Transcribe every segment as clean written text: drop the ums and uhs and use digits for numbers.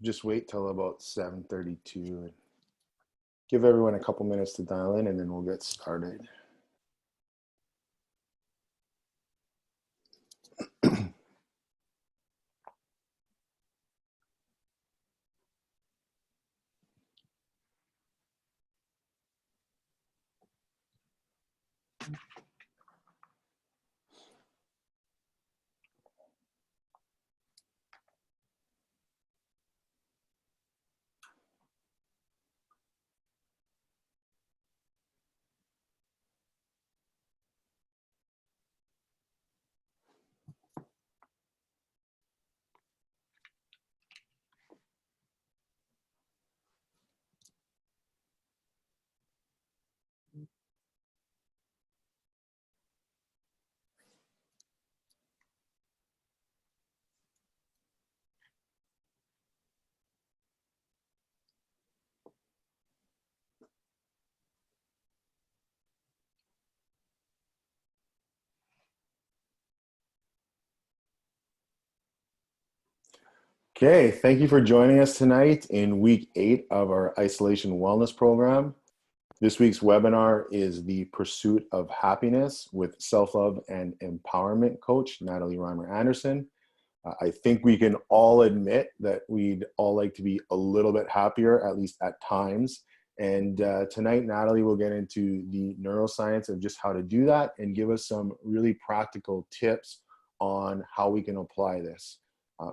just wait till about 7:32 and give everyone a couple minutes to dial in, and then we'll get started. Okay, thank you for joining us tonight in week 8 of our Isolation Wellness Program. This week's webinar is The Pursuit of Happiness with Self-Love and Empowerment Coach, Natalie Reimer Anderson. I think we can all admit that we'd all like to be a little bit happier, at least at times. And tonight, Natalie will get into the neuroscience of just how to do that and give us some really practical tips on how we can apply this.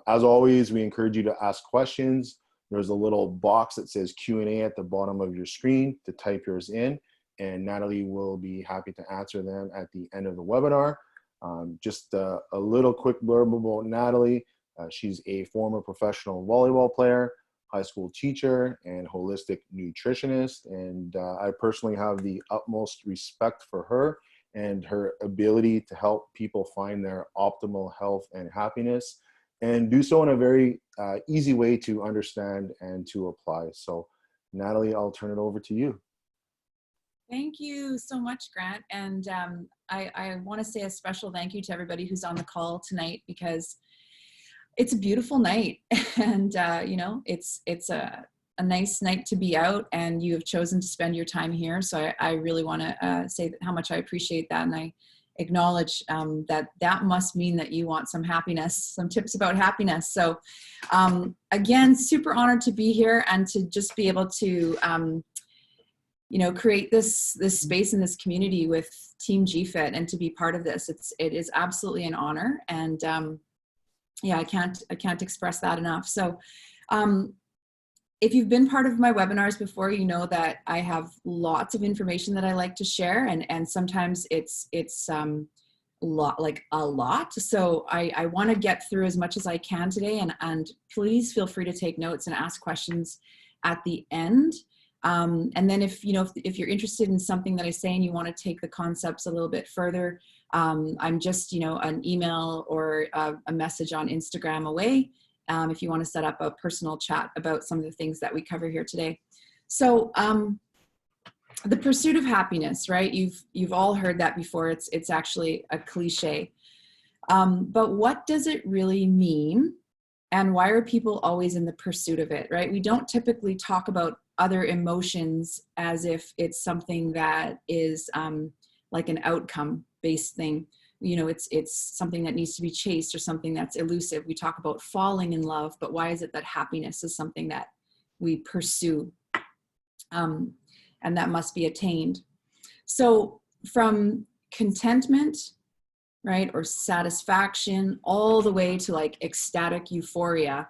As always, we encourage you to ask questions. There's a little box that says Q&A at the bottom of your screen to type yours in, and Natalie will be happy to answer them at the end of the webinar. Just a little quick blurb about Natalie. She's a former professional volleyball player, high school teacher, and holistic nutritionist. And I personally have the utmost respect for her and her ability to help people find their optimal health and happiness, and do so in a very easy way to understand and to apply. So Natalie, I'll turn it over to you. Thank you so much, Grant. And I want to say a special thank you to everybody who's on the call tonight, because it's a beautiful night. And, you know, it's a nice night to be out, and you have chosen to spend your time here. So I really want to say how much I appreciate that. And I acknowledge that must mean that you want some happiness, some tips about happiness. So again, super honored to be here and to just be able to you know, create this space in this community with Team GFIT and to be part of this. It is absolutely an honor. And yeah, I can't express that enough. So if you've been part of my webinars before, you know that I have lots of information that I like to share, and sometimes it's a lot. So I want to get through as much as I can today, and please feel free to take notes and ask questions at the end. And then if you're interested in something that I say and you want to take the concepts a little bit further, I'm just, an email or a message on Instagram away. If you want to set up a personal chat about some of the things that we cover here today. So the pursuit of happiness, right? You've all heard that before. It's actually a cliche. But what does it really mean? And why are people always in the pursuit of it, right? We don't typically talk about other emotions as if it's something that is like an outcome-based thing. It's something that needs to be chased or something that's elusive. We talk about falling in love, but why is it that happiness is something that we pursue and that must be attained? So from contentment, right, or satisfaction, all the way to like ecstatic euphoria,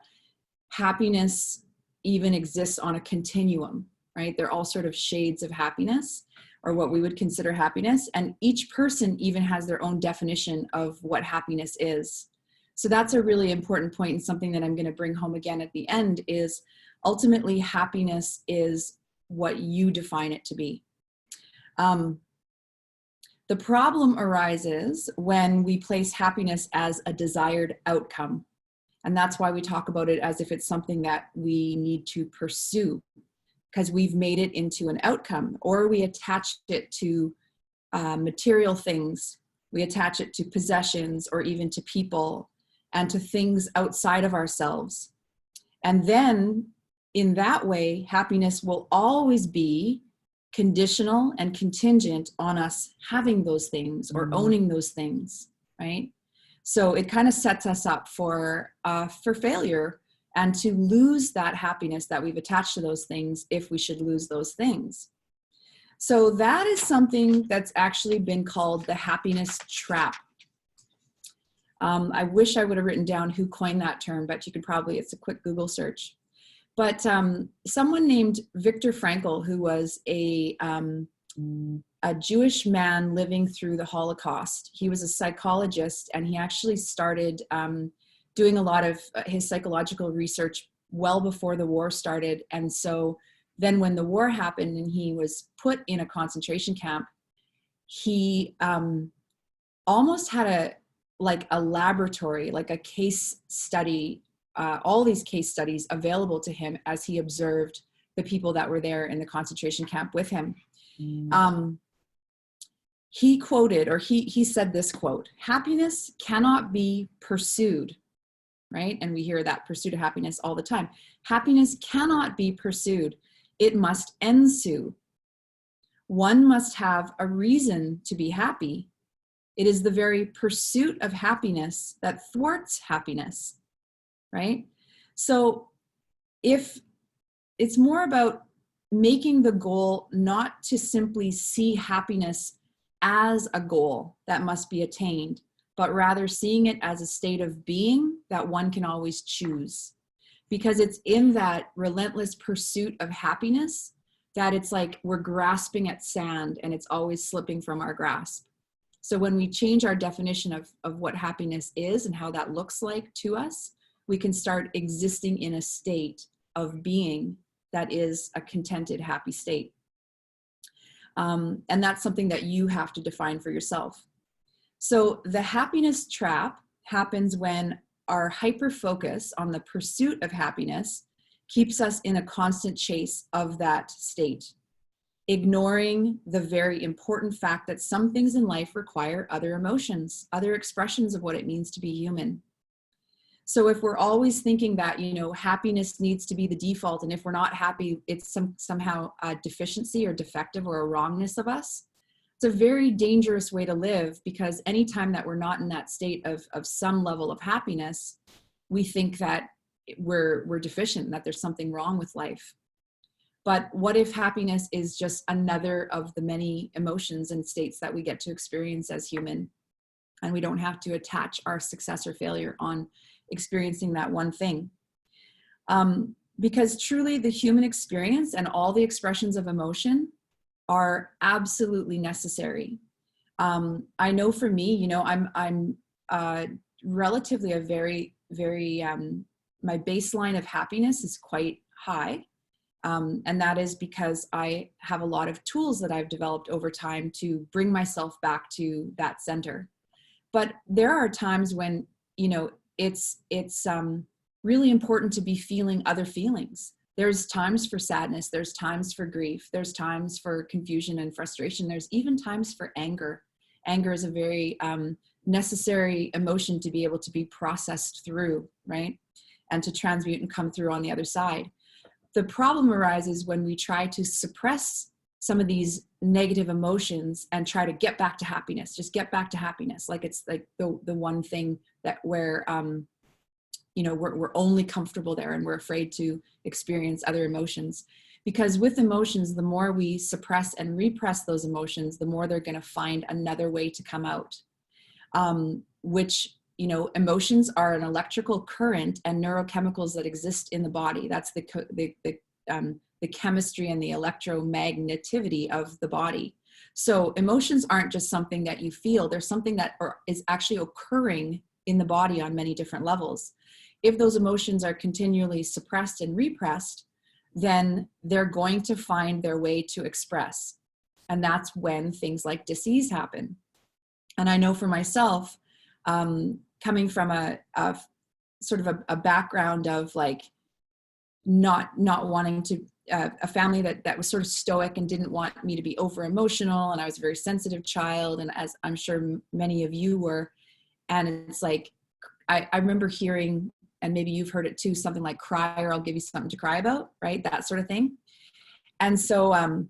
happiness even exists on a continuum, right? They're all sort of shades of happiness, or what we would consider happiness. And each person even has their own definition of what happiness is. So that's a really important point, and something that I'm going to bring home again at the end is ultimately happiness is what you define it to be. The problem arises when we place happiness as a desired outcome. And that's why we talk about it as if it's something that we need to pursue, because we've made it into an outcome, or we attach it to material things. We attach it to possessions or even to people and to things outside of ourselves. And then in that way, happiness will always be conditional and contingent on us having those things or owning those things, right? So it kind of sets us up for failure and to lose that happiness that we've attached to those things if we should lose those things. So that is something that's actually been called the happiness trap. I wish I would have written down who coined that term, but you could probably, it's a quick Google search. But someone named Viktor Frankl, who was a Jewish man living through the Holocaust. He was a psychologist, and he actually started doing a lot of his psychological research well before the war started. And so then when the war happened and he was put in a concentration camp, he almost had a laboratory, like a case study, all these case studies available to him as he observed the people that were there in the concentration camp with him. He quoted, or he said this quote, "Happiness cannot be pursued," right? And we hear that pursuit of happiness all the time. Happiness cannot be pursued. It must ensue. One must have a reason to be happy. It is the very pursuit of happiness that thwarts happiness, right? So if it's more about making the goal not to simply see happiness as a goal that must be attained, but rather seeing it as a state of being that one can always choose. Because it's in that relentless pursuit of happiness that it's like we're grasping at sand and it's always slipping from our grasp. So when we change our definition of what happiness is and how that looks like to us, we can start existing in a state of being that is a contented, happy state. And that's something that you have to define for yourself. So the happiness trap happens when our hyper-focus on the pursuit of happiness keeps us in a constant chase of that state, ignoring the very important fact that some things in life require other emotions, other expressions of what it means to be human. So if we're always thinking that, happiness needs to be the default, and if we're not happy, it's somehow a deficiency or defective or a wrongness of us, it's a very dangerous way to live, because anytime that we're not in that state of some level of happiness, we think that we're deficient, that there's something wrong with life. But what if happiness is just another of the many emotions and states that we get to experience as human, and we don't have to attach our success or failure on experiencing that one thing? Because truly the human experience and all the expressions of emotion are absolutely necessary. I know for me, I'm relatively a very, very, my baseline of happiness is quite high. And that is because I have a lot of tools that I've developed over time to bring myself back to that center. But there are times when, it's really important to be feeling other feelings. There's times for sadness, there's times for grief, there's times for confusion and frustration, there's even times for anger. Anger is a very necessary emotion to be able to be processed through, right? And to transmute and come through on the other side. The problem arises when we try to suppress some of these negative emotions and try to get back to happiness, just get back to happiness. Like it's like the one thing that where, we're only comfortable there and we're afraid to experience other emotions. Because with emotions, the more we suppress and repress those emotions, the more they're going to find another way to come out, which, emotions are an electrical current and neurochemicals that exist in the body. That's the chemistry and the electromagnetivity of the body. So emotions aren't just something that you feel, there's something that is actually occurring in the body on many different levels. If those emotions are continually suppressed and repressed, then they're going to find their way to express. And that's when things like disease happen. And I know for myself, coming from a sort of a background of like not wanting to, a family that was sort of stoic and didn't want me to be over emotional. And I was a very sensitive child, and as I'm sure many of you were. And it's like, I remember hearing and maybe you've heard it too, something like cry or I'll give you something to cry about, right? That sort of thing. And so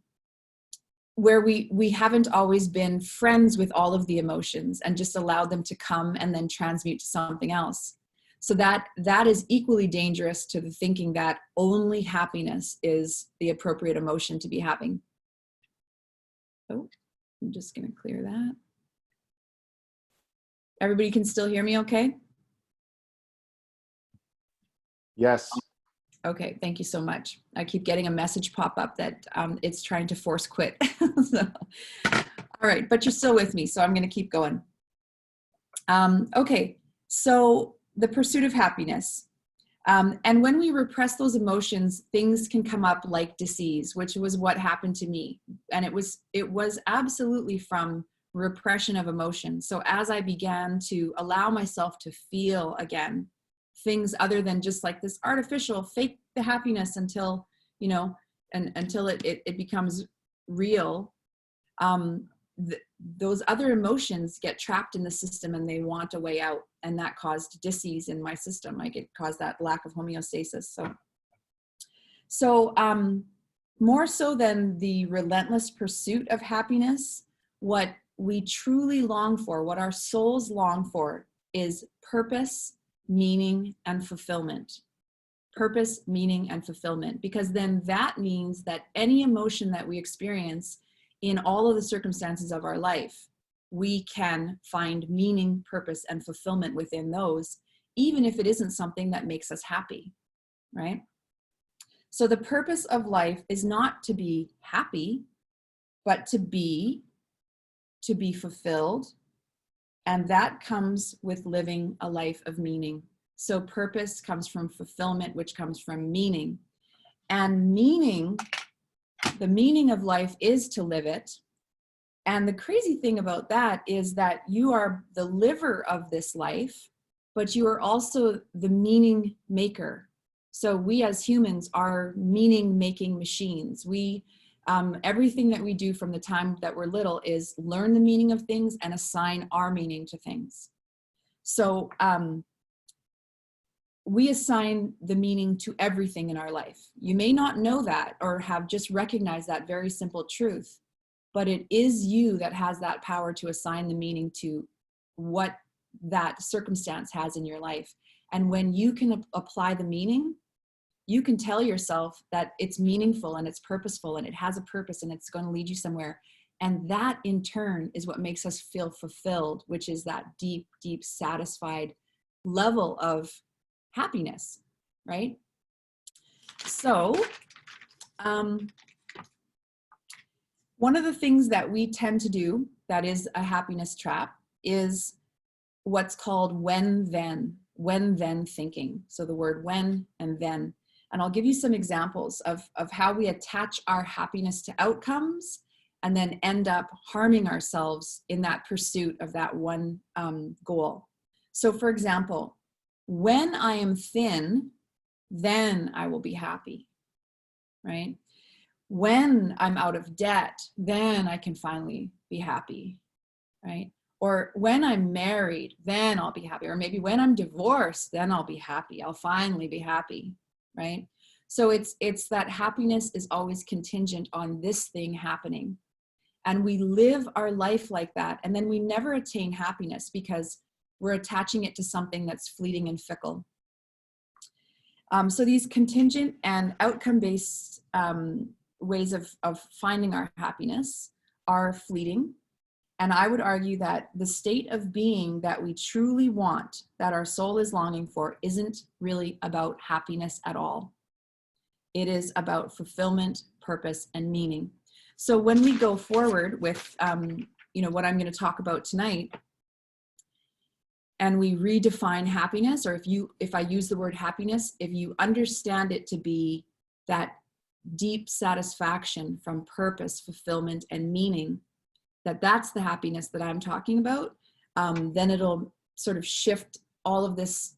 where we haven't always been friends with all of the emotions and just allowed them to come and then transmute to something else. So that is equally dangerous to the thinking that only happiness is the appropriate emotion to be having. Oh, I'm just going to clear that. Everybody can still hear me okay? Yes. Okay, thank you so much. I keep getting a message pop up that it's trying to force quit. So, all right, but you're still with me, so I'm going to keep going. Okay, so the pursuit of happiness. And when we repress those emotions, things can come up like disease, which was what happened to me. And it was absolutely from repression of emotion. So as I began to allow myself to feel again, things other than just like this artificial fake the happiness until, you know, and until it becomes real, those other emotions get trapped in the system and they want a way out, and that caused dis-ease in my system. Like it caused that lack of homeostasis. So more so than the relentless pursuit of happiness, what we truly long for, what our souls long for, is purpose, meaning, and fulfillment. Purpose, meaning, and fulfillment, because then that means that any emotion that we experience in all of the circumstances of our life, we can find meaning, purpose, and fulfillment within those, even if it isn't something that makes us happy, right? So the purpose of life is not to be happy, but to be fulfilled. And that comes with living a life of meaning. So purpose comes from fulfillment, which comes from meaning. And meaning, the meaning of life is to live it. And the crazy thing about that is that you are the liver of this life, but you are also the meaning maker. So we as humans are meaning making machines. Everything that we do from the time that we're little is learn the meaning of things and assign our meaning to things. So we assign the meaning to everything in our life. You may not know that or have just recognized that very simple truth, but it is you that has that power to assign the meaning to what that circumstance has in your life. And when you can apply the meaning, you can tell yourself that it's meaningful and it's purposeful and it has a purpose and it's going to lead you somewhere. And that in turn is what makes us feel fulfilled, which is that deep, deep, satisfied level of happiness, right? So, one of the things that we tend to do that is a happiness trap is what's called when-then thinking. So the word when and then. And I'll give you some examples of how we attach our happiness to outcomes and then end up harming ourselves in that pursuit of that one goal. So for example, when I am thin, then I will be happy, right? When I'm out of debt, then I can finally be happy, right? Or when I'm married, then I'll be happy. Or maybe when I'm divorced, then I'll be happy. I'll finally be happy, right? So it's that happiness is always contingent on this thing happening. And we live our life like that. And then we never attain happiness because we're attaching it to something that's fleeting and fickle. So these contingent and outcome-based ways of finding our happiness are fleeting. And I would argue that the state of being that we truly want, that our soul is longing for, isn't really about happiness at all. It is about fulfillment, purpose, and meaning. So when we go forward with, what I'm going to talk about tonight, and we redefine happiness, or if I use the word happiness, if you understand it to be that deep satisfaction from purpose, fulfillment, and meaning, that's the happiness that I'm talking about, then it'll sort of shift all of this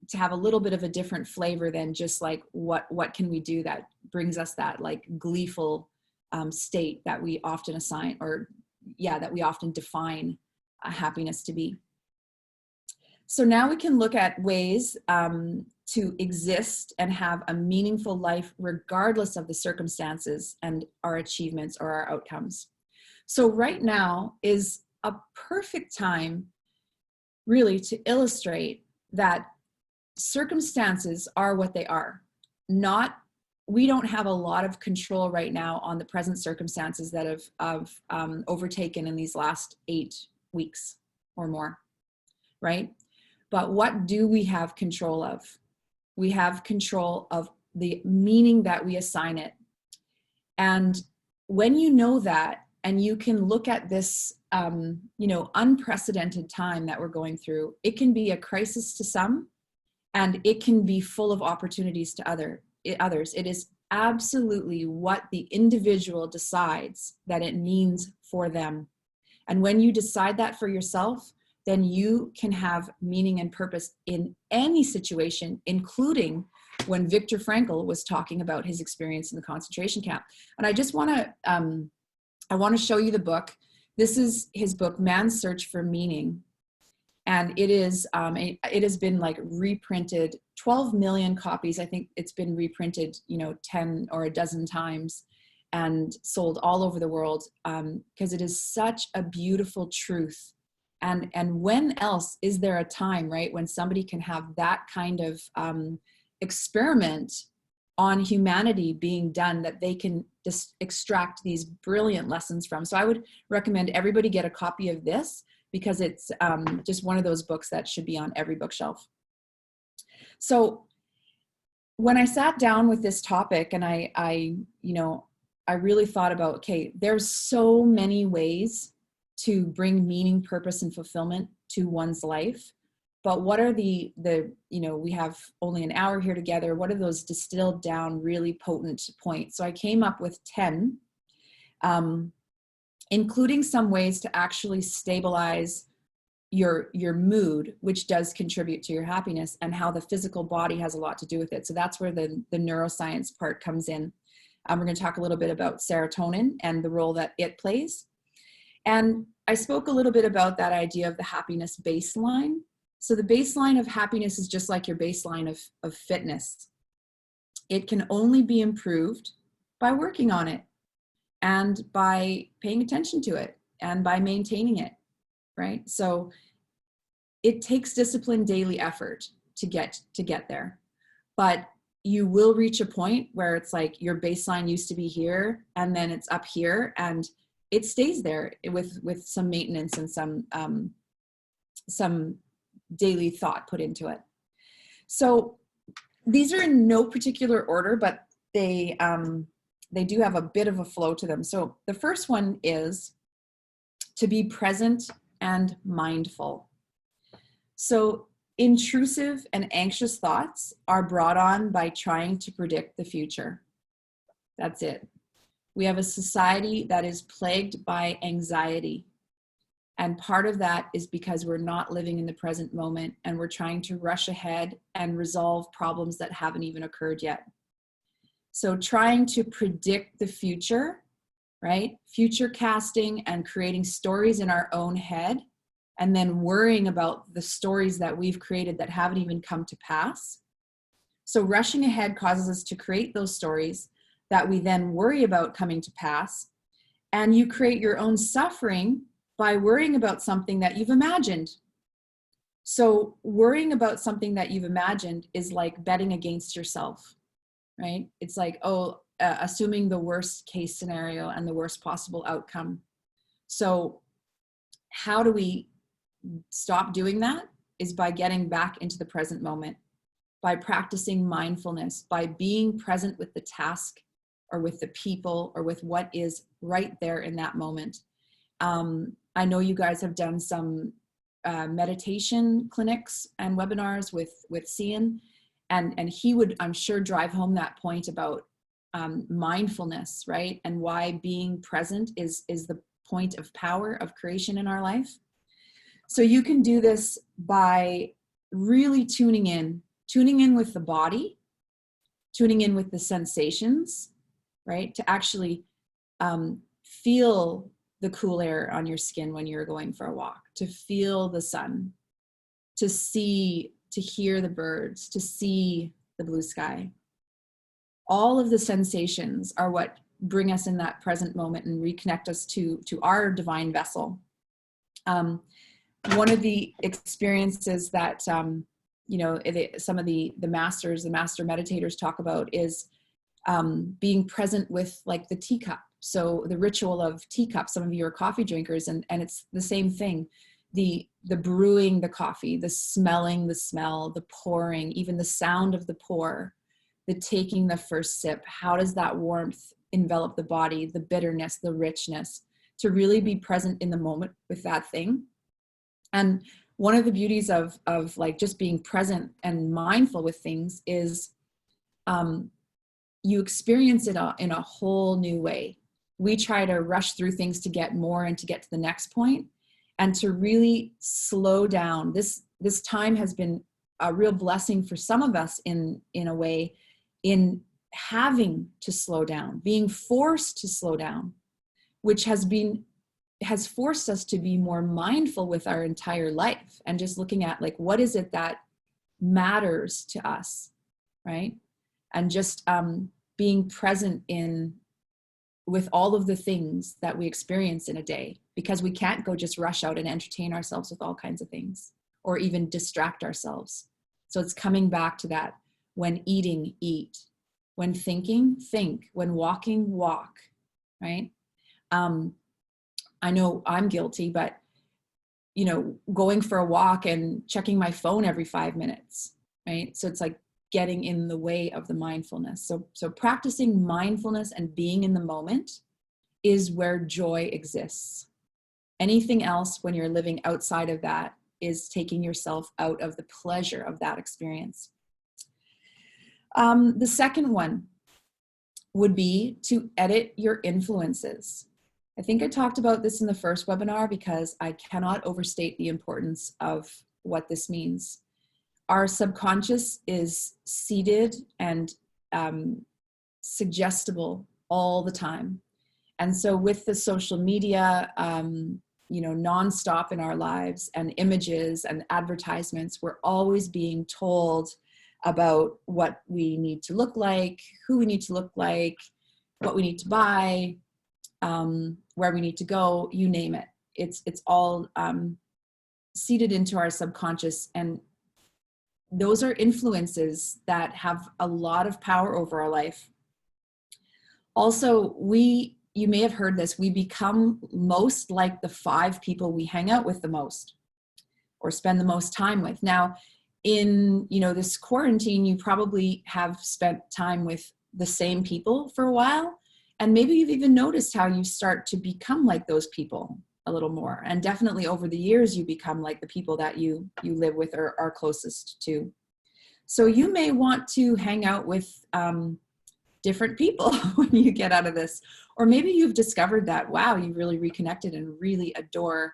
to have a little bit of a different flavor than just like what can we do that brings us that like gleeful state that we often assign, or that we often define happiness to be. So now we can look at ways to exist and have a meaningful life regardless of the circumstances and our achievements or our outcomes. So right now is a perfect time really to illustrate that circumstances are what they are. We don't have a lot of control right now on the present circumstances that have overtaken in these last 8 weeks or more, right? But what do we have control of? We have control of the meaning that we assign it. And when you know that, and you can look at this, unprecedented time that we're going through, it can be a crisis to some, and it can be full of opportunities to others. It is absolutely what the individual decides that it means for them. And when you decide that for yourself, then you can have meaning and purpose in any situation, including when Viktor Frankl was talking about his experience in the concentration camp. And I just want to show you the book. This is his book, Man's Search for Meaning. And it has been like reprinted 12 million copies. I think it's been reprinted, 10 or a dozen times and sold all over the world, because it is such a beautiful truth. And when else is there a time, right, when somebody can have that kind of experiment on humanity being done that they can just extract these brilliant lessons from? So I would recommend everybody get a copy of this, because it's just one of those books that should be on every bookshelf. So when I sat down with this topic and I really thought about, okay, there's so many ways to bring meaning, purpose, and fulfillment to one's life. But what are we have only an hour here together. What are those distilled down, really potent points? So I came up with 10, including some ways to actually stabilize your mood, which does contribute to your happiness, and how the physical body has a lot to do with it. So that's where the neuroscience part comes in. We're going to talk a little bit about serotonin and the role that it plays. And I spoke a little bit about that idea of the happiness baseline. So the baseline of happiness is just like your baseline of fitness. It can only be improved by working on it, and by paying attention to it, and by maintaining it, right? So it takes disciplined daily effort to get there. But you will reach a point where it's like your baseline used to be here, and then it's up here, and it stays there with some maintenance and some daily thought put into it. So these are in no particular order, but they do have a bit of a flow to them. So the first one is to be present and mindful. So intrusive and anxious thoughts are brought on by trying to predict the future. That's it. We have a society that is plagued by anxiety. And part of that is because we're not living in the present moment, and we're trying to rush ahead and resolve problems that haven't even occurred yet. So trying to predict the future, right? Future casting and creating stories in our own head, and then worrying about the stories that we've created that haven't even come to pass. So rushing ahead causes us to create those stories that we then worry about coming to pass. And you create your own suffering by worrying about something that you've imagined. So worrying about something that you've imagined is like betting against yourself, right? It's like, assuming the worst case scenario and the worst possible outcome. So how do we stop doing that? Is by getting back into the present moment, by practicing mindfulness, by being present with the task or with the people or with what is right there in that moment. I know you guys have done some meditation clinics and webinars with Cian, and he would, I'm sure, drive home that point about mindfulness, right? And why being present is the point of power of creation in our life. So you can do this by really tuning in with the body, tuning in with the sensations, right? To actually feel the cool air on your skin when you're going for a walk, to feel the sun, to see to hear the birds, to see the blue sky. All of the sensations are what bring us in that present moment and reconnect us to our divine vessel. One of the experiences that some of the master meditators talk about is being present with like the teacup. So the ritual of teacup, some of you are coffee drinkers, and it's the same thing. The brewing the coffee, the smelling the smell, the pouring, even the sound of the pour, the taking the first sip. How does that warmth envelop the body, the bitterness, the richness, to really be present in the moment with that thing? And one of the beauties of like just being present and mindful with things is you experience it in a whole new way. We try to rush through things to get more and to get to the next point, and to really slow down. This time has been a real blessing for some of us in a way, in having to slow down, being forced to slow down, which has forced us to be more mindful with our entire life, and just looking at like, what is it that matters to us, right? And just being present with all of the things that we experience in a day, because we can't go just rush out and entertain ourselves with all kinds of things, or even distract ourselves. So it's coming back to that: when eating, eat; when thinking, think; when walking, walk, right? I know I'm guilty, but going for a walk and checking my phone every 5 minutes, right? So it's like getting in the way of the mindfulness. So practicing mindfulness and being in the moment is where joy exists. Anything else, when you're living outside of that, is taking yourself out of the pleasure of that experience. The second one would be to edit your influences. I think I talked about this in the first webinar, because I cannot overstate the importance of what this means. Our subconscious is seated and suggestible all the time. And so with the social media, nonstop in our lives, and images and advertisements, we're always being told about what we need to look like, who we need to look like, what we need to buy, where we need to go, you name it. It's all seated into our subconscious, and those are influences that have a lot of power over our life. Also, you may have heard this, we become most like the 5 people we hang out with the most, or spend the most time with. Now, in this quarantine, you probably have spent time with the same people for a while, and maybe you've even noticed how you start to become like those people a little more. And definitely over the years, you become like the people that you live with or are closest to. So you may want to hang out with different people when you get out of this. Or maybe you've discovered that, wow, you really reconnected and really adore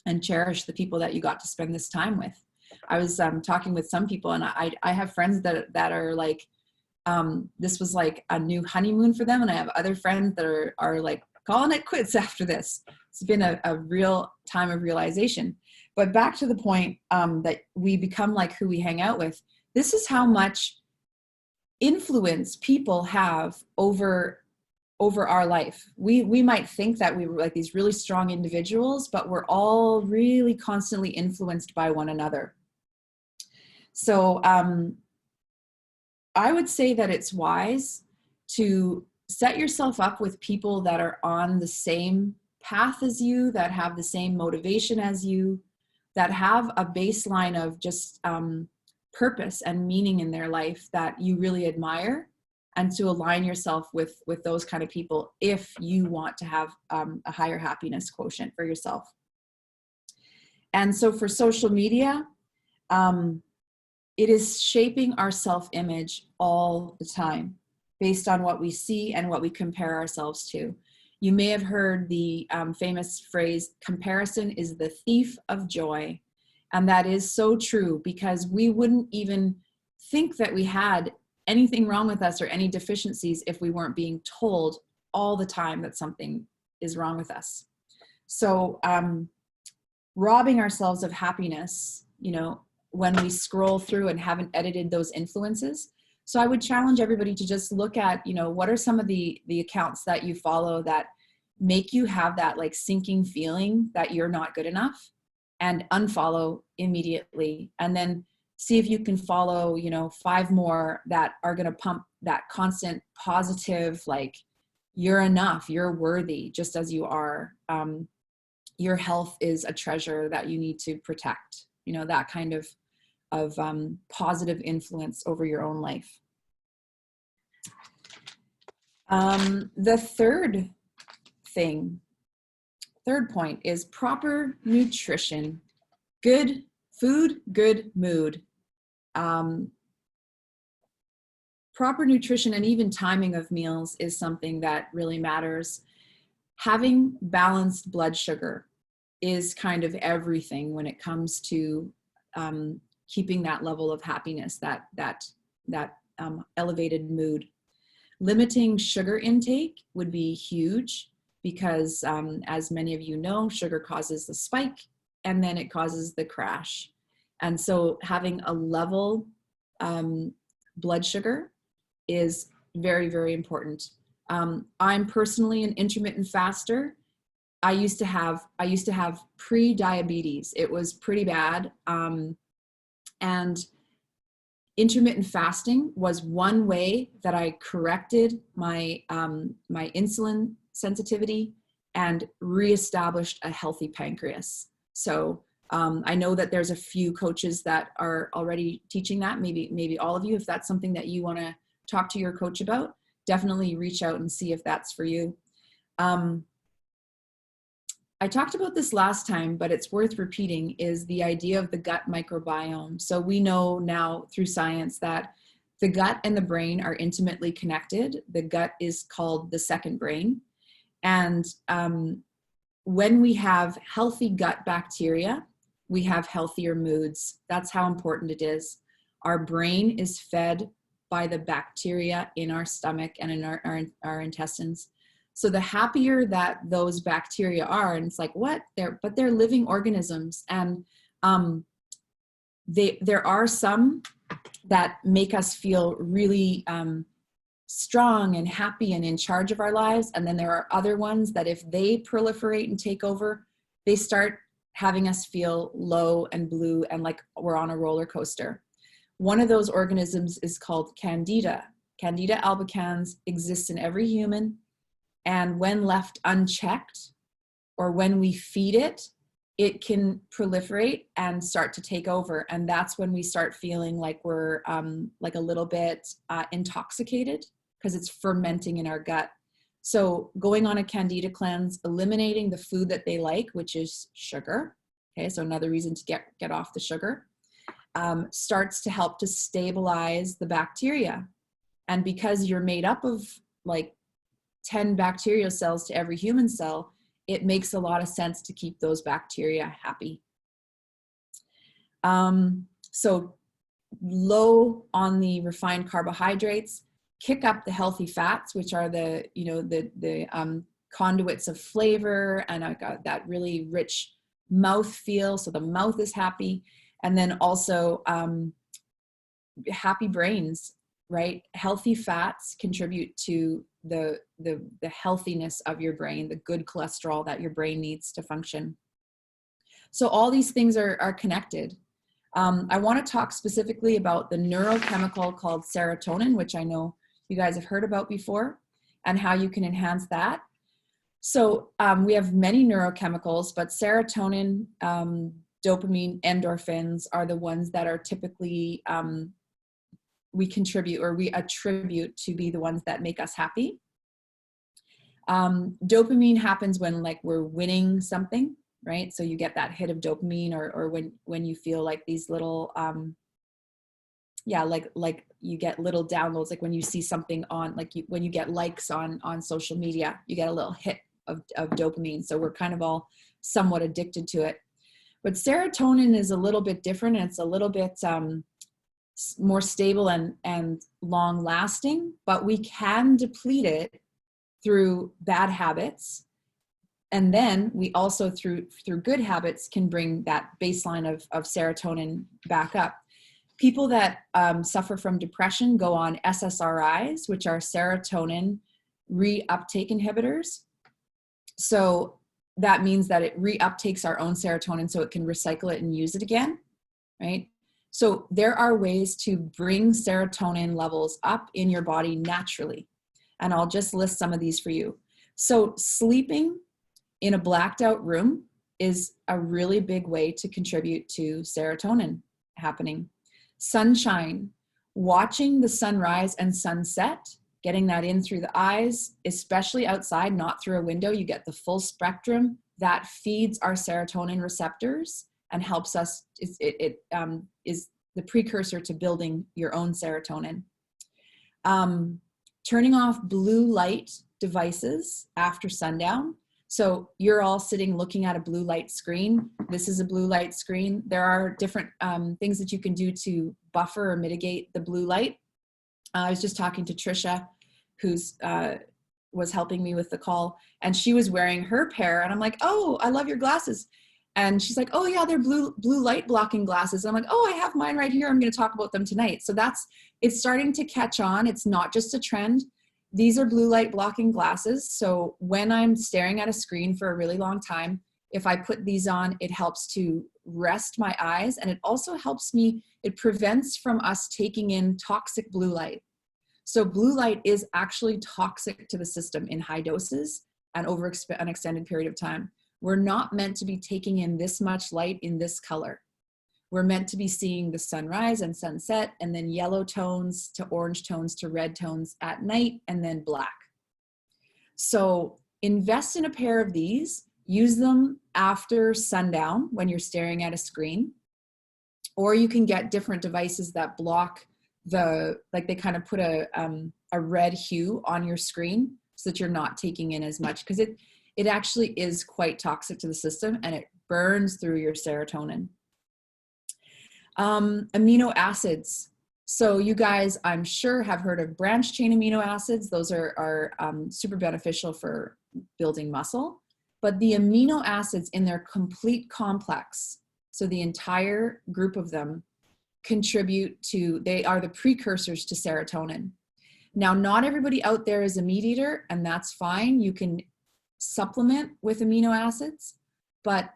and cherish the people that you got to spend this time with. I was talking with some people, and I have friends that are like, this was like a new honeymoon for them. And I have other friends that are like calling it quits after this. It's been a real time of realization. But back to the point that we become like who we hang out with. This is how much influence people have over our life. We might think that we were like these really strong individuals, but we're all really constantly influenced by one another. So I would say that it's wise to set yourself up with people that are on the same path as you, that have the same motivation as you, that have a baseline of just purpose and meaning in their life that you really admire, and to align yourself with those kind of people if you want to have a higher happiness quotient for yourself. And so for social media, it is shaping our self-image all the time based on what we see and what we compare ourselves to. You may have heard the famous phrase, comparison is the thief of joy. And that is so true, because we wouldn't even think that we had anything wrong with us or any deficiencies if we weren't being told all the time that something is wrong with us. So robbing ourselves of happiness, when we scroll through and haven't edited those influences. So I would challenge everybody to just look at, you know, what are some of the accounts that you follow that make you have that like sinking feeling that you're not good enough, and unfollow immediately. And then see if you can follow, you know, 5 more that are going to pump that constant positive, like, you're enough, you're worthy just as you are. Your health is a treasure that you need to protect, you know, that kind of positive influence over your own life. The third point is proper nutrition. Good food, good mood. Proper nutrition and even timing of meals is something that really matters. Having balanced blood sugar is kind of everything when it comes to keeping that level of happiness, that elevated mood. Limiting sugar intake would be huge because, as many of you know, sugar causes the spike and then it causes the crash. And so having a level blood sugar is very, very important. I'm personally an intermittent faster. I used to have pre-diabetes. It was pretty bad. And intermittent fasting was one way that I corrected my my insulin sensitivity and reestablished a healthy pancreas. So I know that there's a few coaches that are already teaching that. Maybe all of you, if that's something that you want to talk to your coach about, definitely reach out and see if that's for you. I talked about this last time, but it's worth repeating, is the idea of the gut microbiome. So we know now through science that the gut and the brain are intimately connected. The gut is called the second brain. And when we have healthy gut bacteria, we have healthier moods. That's how important it is. Our brain is fed by the bacteria in our stomach and in our intestines. So the happier that those bacteria are, and it's like, what? They're living organisms. And there are some that make us feel really strong and happy and in charge of our lives. And then there are other ones that if they proliferate and take over, they start having us feel low and blue and like we're on a roller coaster. One of those organisms is called Candida. Candida albicans exists in every human. And when left unchecked, or when we feed it, it can proliferate and start to take over. And that's when we start feeling like we're like a little bit intoxicated because it's fermenting in our gut. So going on a Candida cleanse, eliminating the food that they like, which is sugar. Okay, so another reason to get off the sugar, starts to help to stabilize the bacteria. And because you're made up of like 10 bacterial cells to every human cell, it makes a lot of sense to keep those bacteria happy. So low on the refined carbohydrates, kick up the healthy fats, which are the, you know, the conduits of flavor, and I got that really rich mouth feel. So the mouth is happy. And then also happy brains, right? Healthy fats contribute to the healthiness of your brain, the good cholesterol that your brain needs to function. So all these things are connected. I want to talk specifically about the neurochemical called serotonin, which I know you guys have heard about before, and how you can enhance that. So we have many neurochemicals, but serotonin, dopamine, endorphins are the ones that are typically we attribute to be the ones that make us happy. Dopamine happens when like we're winning something, right? So you get that hit of dopamine, or when you feel like these little, like you get little downloads, like when you see something on, like when you get likes on social media, you get a little hit of dopamine. So we're kind of all somewhat addicted to it. But serotonin is a little bit different, and it's a little bit more stable and long lasting, but we can deplete it through bad habits, And then we also, through good habits, can bring that baseline of serotonin back up. People that suffer from depression go on SSRIs, which are serotonin reuptake inhibitors. So that means that it reuptakes our own serotonin so it can recycle it and use it again, right? So there are ways to bring serotonin levels up in your body naturally. And I'll just list some of these for you. So sleeping in a blacked out room is a really big way to contribute to serotonin happening. Sunshine, watching the sunrise and sunset, getting that in through the eyes, especially outside, not through a window, you get the full spectrum. That feeds our serotonin receptors and helps us, it is the precursor to building your own serotonin. Turning off blue light devices after sundown. So you're all sitting looking at a blue light screen. This is a blue light screen. There are different things that you can do to buffer or mitigate the blue light. I was just talking to Trisha, who's was helping me with the call, and she was wearing her pair, and I'm like, oh, I love your glasses. And she's like, oh yeah, they're blue light blocking glasses. And I'm like, oh, I have mine right here. I'm going to talk about them tonight. So it's starting to catch on. It's not just a trend. These are blue light blocking glasses. So when I'm staring at a screen for a really long time, if I put these on, it helps to rest my eyes. And it also helps me, it prevents from us taking in toxic blue light. So blue light is actually toxic to the system in high doses and over an extended period of time. We're not meant to be taking in this much light in this color. We're meant to be seeing the sunrise and sunset, and then yellow tones to orange tones to red tones at night, and then black. So invest in a pair of these. Use them after sundown when you're staring at a screen. Or you can get different devices that block like they kind of put a red hue on your screen so that you're not taking in as much, because it actually is quite toxic to the system and it burns through your serotonin. Amino acids. So you guys, I'm sure, have heard of branched chain amino acids. Those are super beneficial for building muscle. But the amino acids in their complete complex, so the entire group of them, they are the precursors to serotonin. Now, not everybody out there is a meat eater, and that's fine. You can supplement with amino acids, but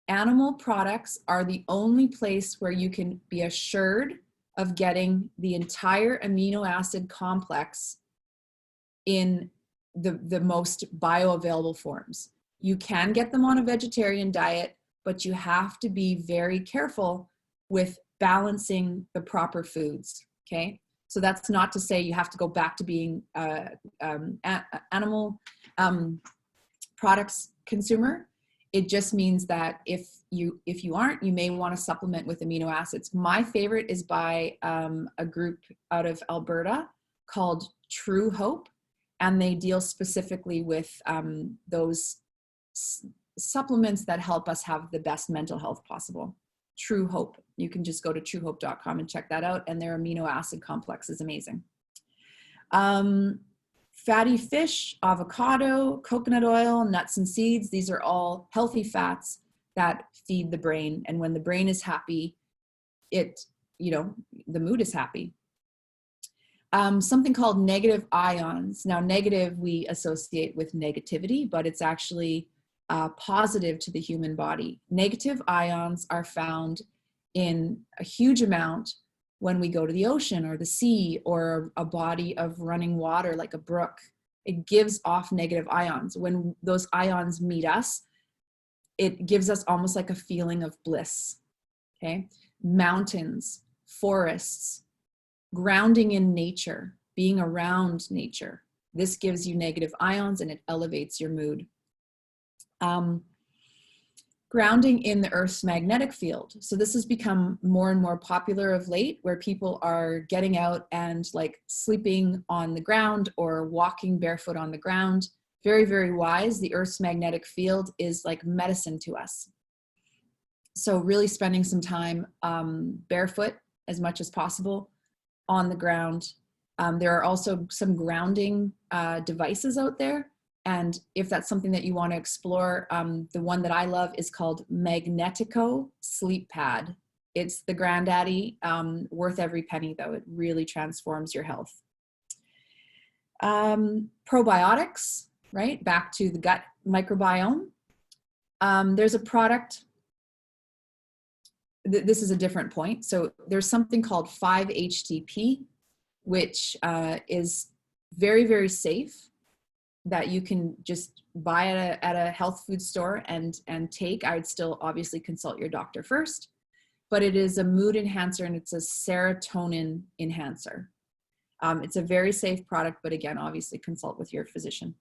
animal products are the only place where you can be assured of getting the entire amino acid complex in the most bioavailable forms. You can get them on a vegetarian diet, but you have to be very careful with balancing the proper foods, okay? So that's not to say you have to go back to being animal products consumer. It just means that if you aren't, you may want to supplement with amino acids. My favorite is by a group out of Alberta called True Hope, and they deal specifically with those supplements that help us have the best mental health possible. True Hope. You can just go to truehope.com and check that out, and their amino acid complex is amazing. Fatty fish, avocado, coconut oil, nuts and seeds, these are all healthy fats that feed the brain. And when the brain is happy, the mood is happy. Something called negative ions. Now, negative we associate with negativity, but it's actually positive to the human body. Negative ions are found in a huge amount when we go to the ocean or the sea or a body of running water like a brook. It gives off negative ions. When those ions meet us, it gives us almost like a feeling of bliss, okay? Mountains, forests, grounding in nature, being around nature. This gives you negative ions and it elevates your mood. Grounding in the Earth's magnetic field. So this has become more and more popular of late, where people are getting out and like sleeping on the ground or walking barefoot on the ground. Very, very wise. The Earth's magnetic field is like medicine to us. So really spending some time barefoot as much as possible on the ground. There are also some grounding devices out there. And if that's something that you want to explore, the one that I love is called Magnetico Sleep Pad. It's the granddaddy, worth every penny though. It really transforms your health. Probiotics, right? Back to the gut microbiome. There's a product, this is a different point. So there's something called 5-HTP, which is very, very safe, that you can just buy at a health food store and take. I would still obviously consult your doctor first, but it is a mood enhancer and it's a serotonin enhancer. It's a very safe product, but again, obviously consult with your physician.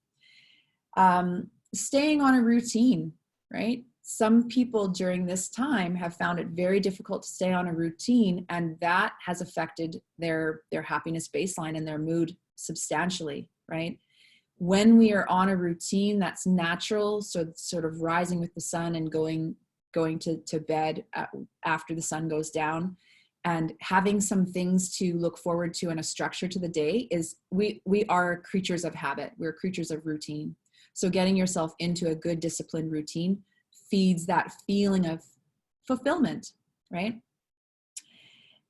Staying on a routine, right? Some people during this time have found it very difficult to stay on a routine, and that has affected their happiness baseline and their mood substantially, right? When we are on a routine that's natural, so sort of rising with the sun and going to bed after the sun goes down, and having some things to look forward to and a structure to the day, is we are creatures of habit. We're creatures of routine. So getting yourself into a good disciplined routine feeds that feeling of fulfillment, right?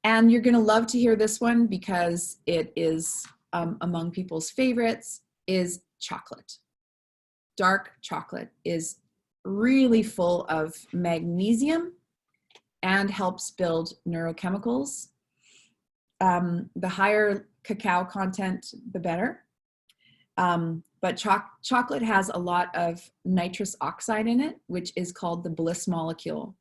And you're going to love to hear this one because it is among people's favorites, is chocolate. Dark chocolate is really full of magnesium and helps build neurochemicals. The higher cacao content, the better. But chocolate has a lot of nitrous oxide in it, which is called the bliss molecule.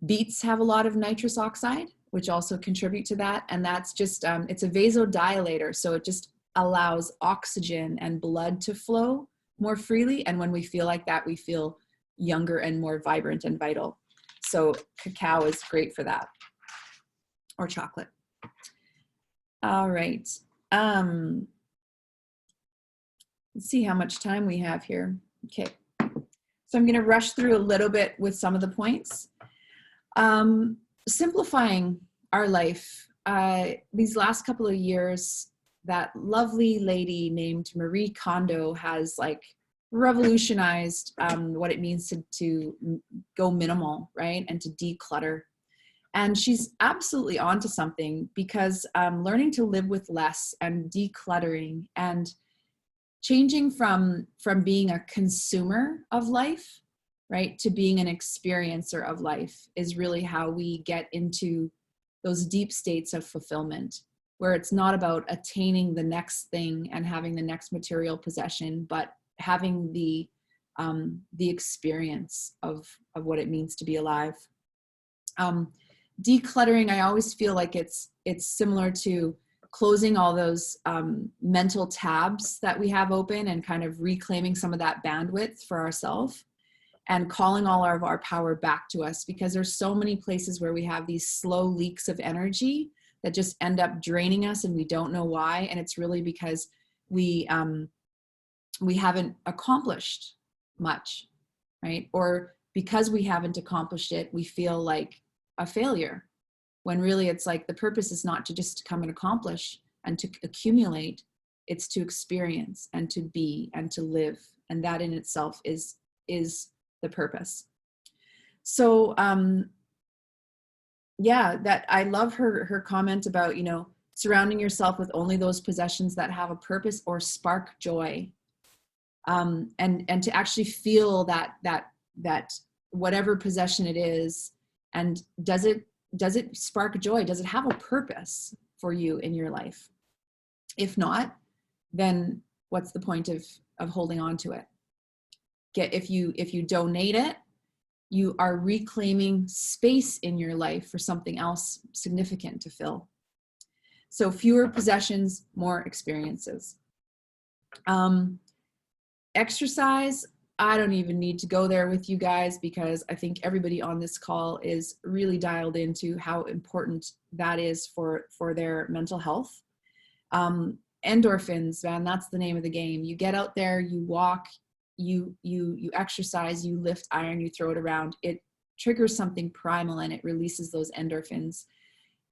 Beets have a lot of nitrous oxide, which also contribute to that. And that's just, it's a vasodilator. So it just allows oxygen and blood to flow more freely. And when we feel like that, we feel younger and more vibrant and vital. So cacao is great for that, or chocolate. All right. Let's see how much time we have here. Okay. So I'm going to rush through a little bit with some of the points. Simplifying our life. These last couple of years, that lovely lady named Marie Kondo has like revolutionized what it means to go minimal, right? And to declutter. And she's absolutely onto something, because learning to live with less and decluttering and changing from being a consumer of life, right, to being an experiencer of life is really how we get into those deep states of fulfillment, where it's not about attaining the next thing and having the next material possession, but having the experience of what it means to be alive. Decluttering, I always feel like it's similar to closing all those mental tabs that we have open and kind of reclaiming some of that bandwidth for ourselves and calling all of our power back to us, because there's so many places where we have these slow leaks of energy that just end up draining us and we don't know why. And it's really because we haven't accomplished much, right? Or because we haven't accomplished it, we feel like a failure, when really it's like the purpose is not to just come and accomplish and to accumulate, it's to experience and to be and to live. And that in itself is the purpose. So yeah, that I love her comment about, you know, surrounding yourself with only those possessions that have a purpose or spark joy. And to actually feel that whatever possession it is, and does it spark joy? Does it have a purpose for you in your life? If not, then what's the point of holding on to it? If you donate it, you are reclaiming space in your life for something else significant to fill. So fewer possessions, more experiences. Exercise, I don't even need to go there with you guys, because I think everybody on this call is really dialed into how important that is for their mental health. Endorphins, man, that's the name of the game. You get out there, you walk, you exercise, you lift iron, you throw it around. It triggers something primal and it releases those endorphins.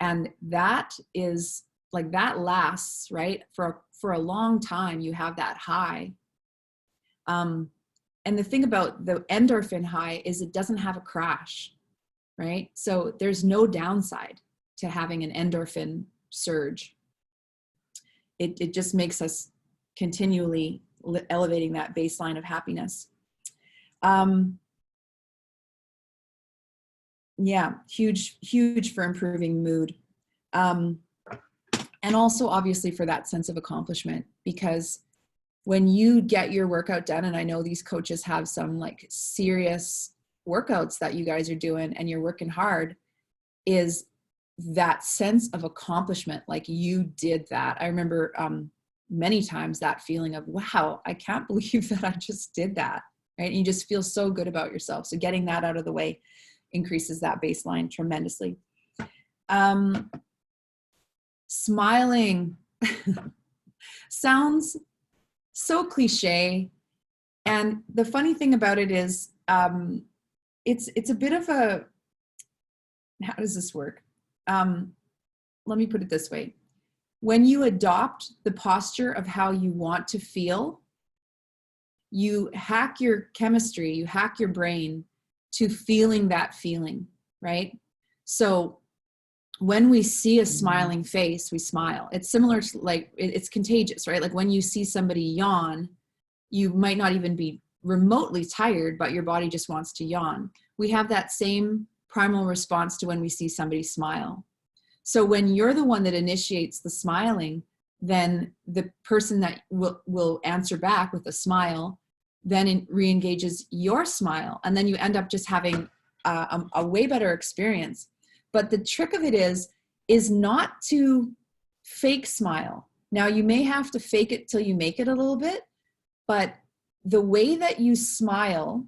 And that is like that lasts, right? For a long time, you have that high. And the thing about the endorphin high is it doesn't have a crash, right? So there's no downside to having an endorphin surge. It just makes us continually elevating that baseline of happiness. Yeah, huge for improving mood. And also obviously for that sense of accomplishment, because when you get your workout done, and I know these coaches have some like serious workouts that you guys are doing and you're working hard, is that sense of accomplishment, like you did that. I remember many times that feeling of, wow, I can't believe that I just did that, right? And you just feel so good about yourself. So getting that out of the way increases that baseline tremendously. Smiling sounds so cliche. And the funny thing about it is it's a bit of a, how does this work? Let me put it this way. When you adopt the posture of how you want to feel, you hack your chemistry, you hack your brain to feeling that feeling, right? So when we see a smiling face, we smile. It's similar to like, it's contagious, right? Like when you see somebody yawn, you might not even be remotely tired, but your body just wants to yawn. We have that same primal response to when we see somebody smile. So when you're the one that initiates the smiling, then the person that will answer back with a smile then re-engages your smile. And then you end up just having a way better experience. But the trick of it is not to fake smile. Now you may have to fake it till you make it a little bit, but the way that you smile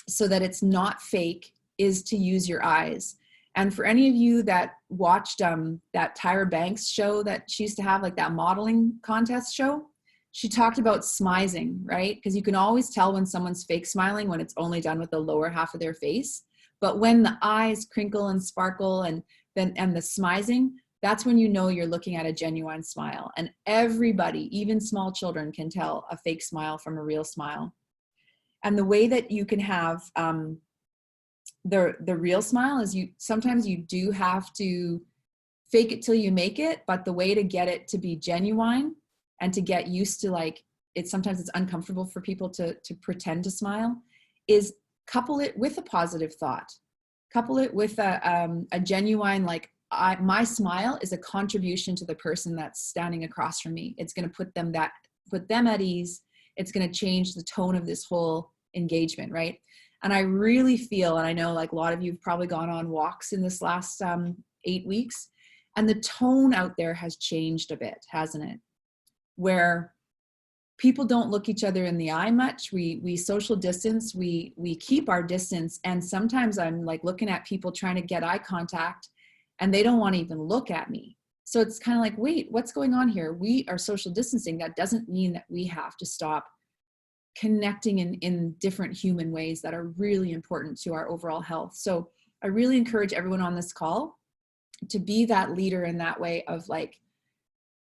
so that it's not fake is to use your eyes. And for any of you that watched that Tyra Banks show that she used to have, like that modeling contest show, she talked about smizing, right? Because you can always tell when someone's fake smiling when it's only done with the lower half of their face. But when the eyes crinkle and sparkle and the smizing, that's when you know you're looking at a genuine smile. And everybody, even small children, can tell a fake smile from a real smile. And the way that you can have the real smile is sometimes you do have to fake it till you make it, but the way to get it to be genuine and to get used to, like, sometimes it's uncomfortable for people to pretend to smile, is couple it with a positive thought. Couple it with a genuine, like, my smile is a contribution to the person that's standing across from me. It's going to put them at ease. It's going to change the tone of this whole engagement, right? And I really feel, and I know like a lot of you have probably gone on walks in this last 8 weeks, and the tone out there has changed a bit, hasn't it? Where people don't look each other in the eye much. We social distance, we keep our distance. And sometimes I'm like looking at people trying to get eye contact and they don't want to even look at me. So it's kind of like, wait, what's going on here? We are social distancing. That doesn't mean that we have to stop connecting in different human ways that are really important to our overall health. So I really encourage everyone on this call to be that leader in that way of like,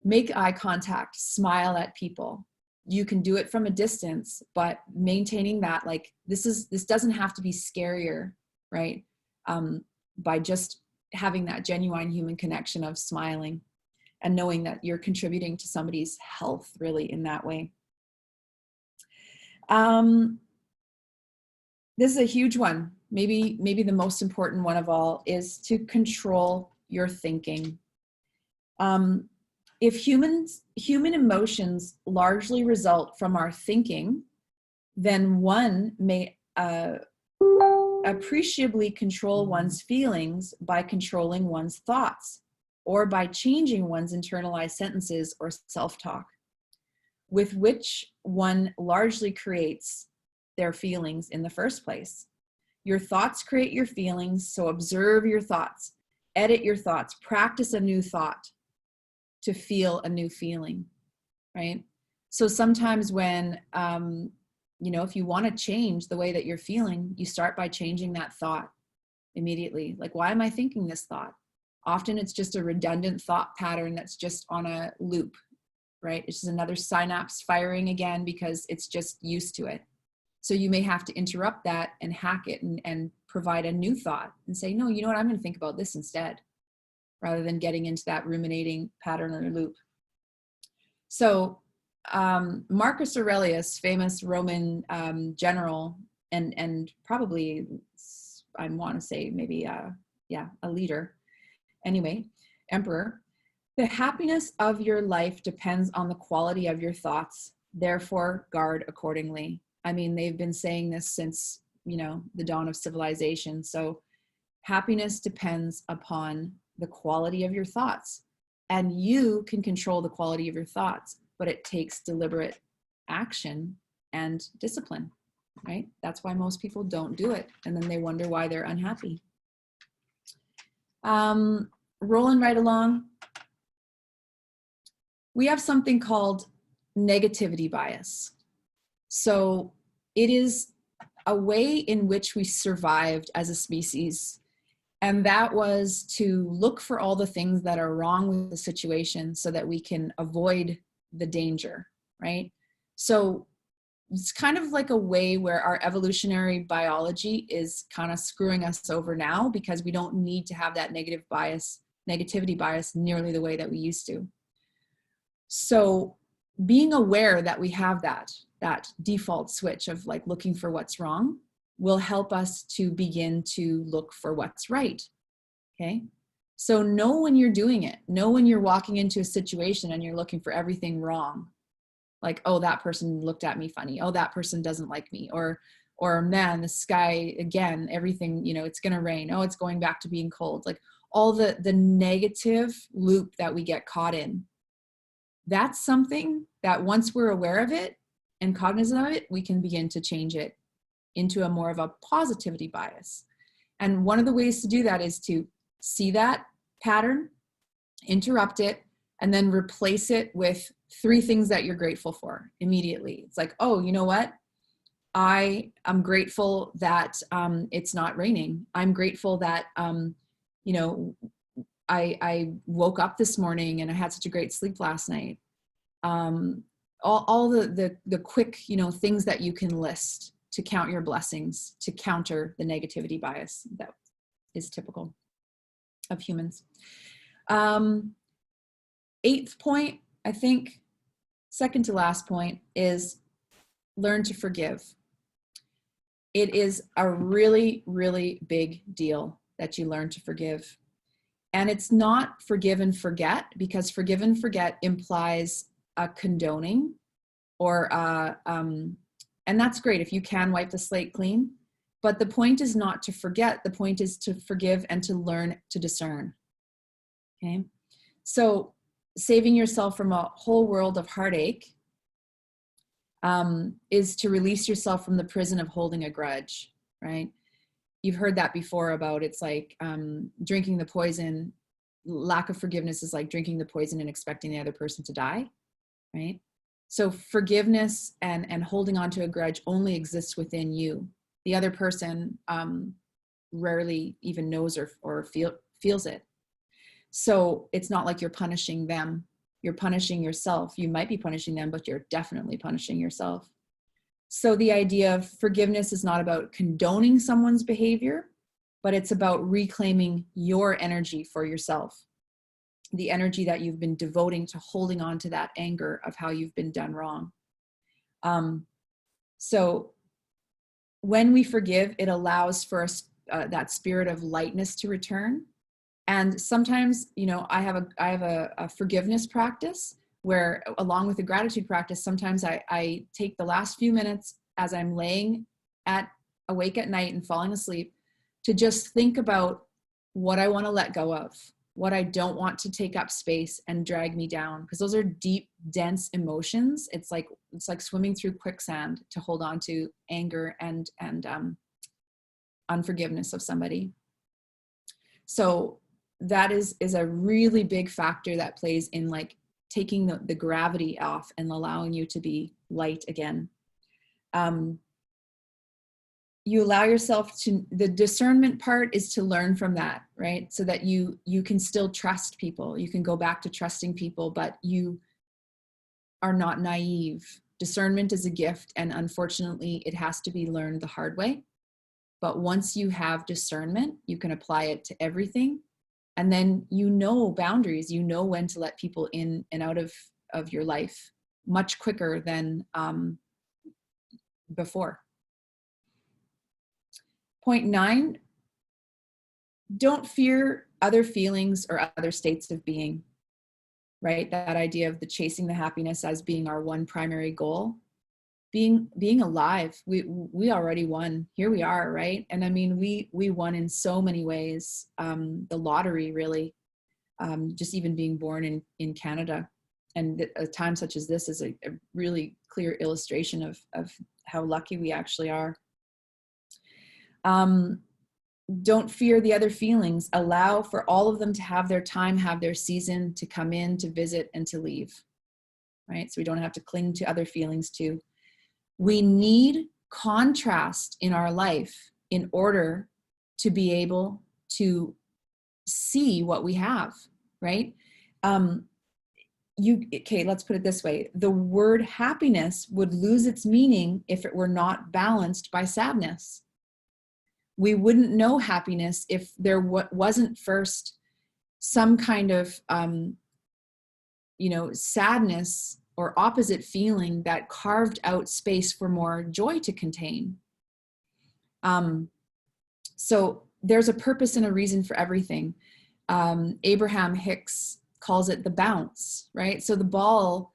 make eye contact, smile at people. You can do it from a distance, but maintaining that, like, this doesn't have to be scarier, right? By just having that genuine human connection of smiling and knowing that you're contributing to somebody's health really in that way. This is a huge one. Maybe the most important one of all is to control your thinking. If human emotions largely result from our thinking, then one may appreciably control one's feelings by controlling one's thoughts or by changing one's internalized sentences or self-talk, with which one largely creates their feelings in the first place. Your thoughts create your feelings, so observe your thoughts, edit your thoughts, practice a new thought to feel a new feeling, right? So sometimes when, if you want to change the way that you're feeling, you start by changing that thought immediately. Like, why am I thinking this thought? Often it's just a redundant thought pattern that's just on a loop, right? It's just another synapse firing again because it's just used to it. So you may have to interrupt that and hack it and provide a new thought and say, no, you know what, I'm going to think about this instead, rather than getting into that ruminating pattern or loop. So Marcus Aurelius, famous Roman general, and probably, I want to say maybe, a leader. Anyway, emperor. The happiness of your life depends on the quality of your thoughts. Therefore, guard accordingly. I mean, they've been saying this since, the dawn of civilization. So happiness depends upon the quality of your thoughts. And you can control the quality of your thoughts, but it takes deliberate action and discipline, right? That's why most people don't do it. And then they wonder why they're unhappy. Rolling right along. We have something called negativity bias. So it is a way in which we survived as a species. And that was to look for all the things that are wrong with the situation so that we can avoid the danger, right? So it's kind of like a way where our evolutionary biology is kind of screwing us over now because we don't need to have that negativity bias nearly the way that we used to. So being aware that we have that default switch of like looking for what's wrong will help us to begin to look for what's right. Okay. So know when you're doing it, know when you're walking into a situation and you're looking for everything wrong. Like, oh, that person looked at me funny. Oh, that person doesn't like me. Or man, the sky again, everything, it's going to rain. Oh, it's going back to being cold. Like all the negative loop that we get caught in. That's something that once we're aware of it and cognizant of it, we can begin to change it into a more of a positivity bias. And one of the ways to do that is to see that pattern, interrupt it, and then replace it with 3 things that you're grateful for immediately. It's like, oh, you know what? I am grateful that it's not raining. I'm grateful that, I woke up this morning and I had such a great sleep last night. All the quick, things that you can list to count your blessings, to counter the negativity bias that is typical of humans. 8th point, I think, second to last point, is learn to forgive. It is a really, really big deal that you learn to forgive. And it's not forgive and forget, because forgive and forget implies a condoning or, and that's great if you can wipe the slate clean. But the point is not to forget. The point is to forgive and to learn to discern. Okay. So saving yourself from a whole world of heartache is to release yourself from the prison of holding a grudge, right? You've heard that before about it's like drinking the poison. Lack of forgiveness is like drinking the poison and expecting the other person to die, right? So forgiveness and holding on to a grudge only exists within you. The other person rarely even knows or feels it. So it's not like you're punishing them. You're punishing yourself. You might be punishing them, but you're definitely punishing yourself. So the idea of forgiveness is not about condoning someone's behavior, but it's about reclaiming your energy for yourself. The energy that you've been devoting to holding on to that anger of how you've been done wrong. So when we forgive, it allows for that spirit of lightness to return. And sometimes, I have a forgiveness practice where, along with the gratitude practice, sometimes I take the last few minutes as I'm laying awake at night and falling asleep to just think about what I want to let go of, what I don't want to take up space and drag me down, because those are deep, dense emotions. It's like swimming through quicksand to hold on to anger and unforgiveness of somebody. So that is a really big factor that plays in like taking the gravity off and allowing you to be light again. you allow yourself to, the discernment part is to learn from that, right? So that you can still trust people. You can go back to trusting people, but you are not naive. Discernment is a gift, and unfortunately it has to be learned the hard way. But once you have discernment, you can apply it to everything. And then you know boundaries, you know when to let people in and out of your life much quicker than before. Point 9, don't fear other feelings or other states of being, right? That idea of the chasing the happiness as being our one primary goal. Being alive, we already won. Here we are, right? And I mean, we won in so many ways. The lottery, really, just even being born in Canada, and a time such as this is a really clear illustration of how lucky we actually are. Don't fear the other feelings. Allow for all of them to have their time, have their season, to come in, to visit, and to leave, right? So we don't have to cling to other feelings too. We need contrast in our life in order to be able to see what we have, right? Okay, let's put it this way. The word happiness would lose its meaning if it were not balanced by sadness. We wouldn't know happiness if there wasn't first some kind of, sadness or opposite feeling that carved out space for more joy to contain. So there's a purpose and a reason for everything. Abraham Hicks calls it the bounce, right? So the ball